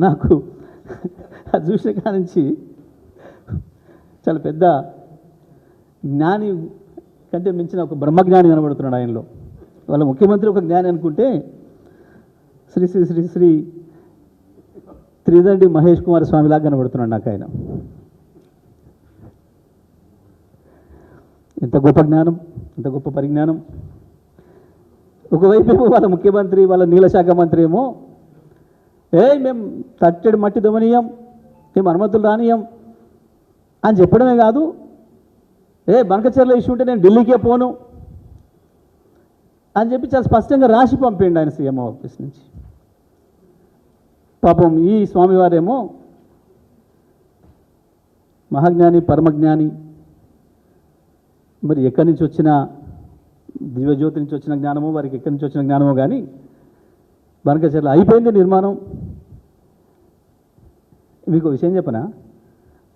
నాకు అది చూసిన కాడ నుంచి చాలా పెద్ద జ్ఞాని కంటే మించిన ఒక బ్రహ్మజ్ఞాని కనబడుతున్నాడు ఆయనలో. వాళ్ళ ముఖ్యమంత్రి ఒక జ్ఞాని అనుకుంటే శ్రీ శ్రీ శ్రీ శ్రీ త్రిదండి మహేష్ కుమార్ స్వామిలాగా కనబడుతున్నాడు నాకు ఆయన. ఎంత గొప్ప జ్ఞానం, ఎంత గొప్ప పరిజ్ఞానం. ఒకవైపు వాళ్ళ ముఖ్యమంత్రి, వాళ్ళ నీళ్ళ శాఖ మంత్రి ఏమో మేము తట్టెడు మట్టి దమనీయం, మేము అనుమతులు రానియం అని చెప్పడమే కాదు, బనకచెర్ల ఇష్యూ ఉంటే నేను ఢిల్లీకే పోను అని చెప్పి చాలా స్పష్టంగా రాసి పంపిండు ఆయన సీఎం ఆఫీస్ నుంచి. పాపం ఈ స్వామివారేమో మహాజ్ఞాని, పరమజ్ఞాని, మరి ఎక్కడి నుంచి వచ్చిన దివ్యజ్యోతి నుంచి వచ్చిన జ్ఞానమో, వారికి ఎక్కడి నుంచి వచ్చిన జ్ఞానమో కానీ బనకచెర్ల అయిపోయింది నిర్మాణం. మీకు విషయం చెప్పనా,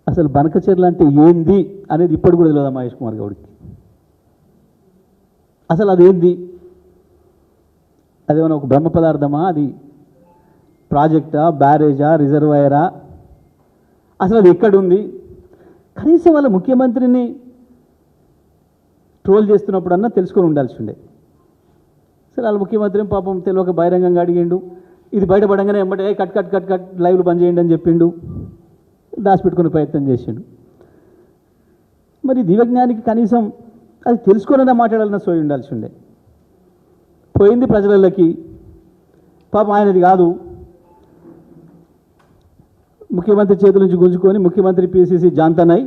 అసలు బనకచెర్ల అంటే ఏంది అనేది ఇప్పుడు కూడా తెలియదు మహేష్ కుమార్ గౌడ్కి. అసలు అదేంది, అదేమన్నా ఒక బ్రహ్మ పదార్థమా, అది ప్రాజెక్టా, బ్యారేజా, రిజర్వాయరా, అసలు అది ఎక్కడుంది? కనీసం వాళ్ళ ముఖ్యమంత్రిని ట్రోల్ చేస్తున్నప్పుడన్నా తెలుసుకొని ఉండాల్సి ఉండే. సరే వాళ్ళ ముఖ్యమంత్రి పాపం తెలియక బహిరంగంగా అడిగిండు. ఇది బయటపడంగానే వెంబడే కట్ కట్ కట్ కట్ లైవ్లు బంద్ చేయండి అని చెప్పిండు, దాచిపెట్టుకునే ప్రయత్నం చేసిండు. మరి దివ్యజ్ఞానికి కనీసం అది తెలుసుకోనన్నా మాట్లాడాలన్నా సోయి ఉండాల్సి ఉండే. పోయింది ప్రజలకి, పాపం ఆయనది కాదు, ముఖ్యమంత్రి చేతుల నుంచి గుంజుకొని ముఖ్యమంత్రి పిసిసి జాంతనై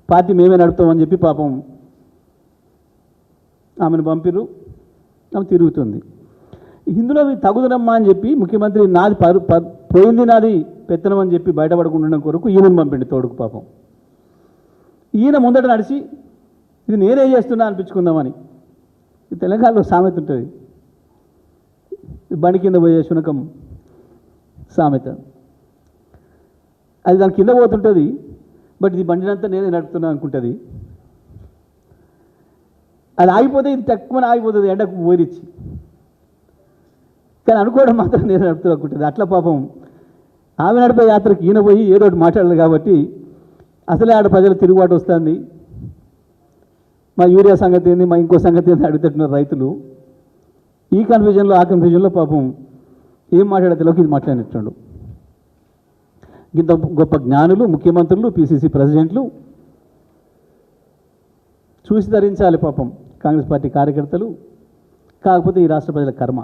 పార్టీ మేమే నడుపుతామని చెప్పి పాపం ఆమెను పంపిరు. ఆమె తిరుగుతుంది. ఇందులో తగుదనమ్మా అని చెప్పి ముఖ్యమంత్రి నాది పోయింది, నాది పెత్తనం అని చెప్పి బయటపడకుండా కొరకు ఈయనను పంపిండి తోడుకు. పాపం ఈయన ముందట నడిచి ఇది నేనే చేస్తున్నా అనిపించుకుందామని. తెలంగాణలో సామెత ఉంటుంది, బండి కింద పోయే శునకం సామెత. అది దాని కింద పోతుంటుంది, బట్ ఇది బండినంతా నేనే నడుపుతున్నా అనుకుంటుంది. అది ఆగిపోతే ఇది తక్కువ ఆగిపోతుంది ఎండకు పోరిచ్చి, కానీ అనుకోవడం మాత్రం నేను నడుపుతూ అనుకుంటుంది. అట్లా పాపం ఆమె నడిపే యాత్రకి ఈయన పోయి ఏదో ఒకటి మాట్లాడాలి కాబట్టి అసలే ఆడ ప్రజల తిరుగుబాటు వస్తుంది. మా యూరియా సంగతి ఏంది, మా ఇంకో సంగతి ఏంది అడుగుతున్నారు రైతులు. ఈ కన్ఫ్యూజన్లో ఆ కన్ఫ్యూజన్లో పాపం ఏం మాట్లాడేలోకి ఇది మాట్లాడినట్టు. ఇంత గొప్ప జ్ఞానులు, ముఖ్యమంత్రులు, పిసిసి ప్రెసిడెంట్లు చూసి ధరించాలి పాపం కాంగ్రెస్ పార్టీ కార్యకర్తలు. కాకపోతే ఈ రాష్ట్ర ప్రజల కర్మ.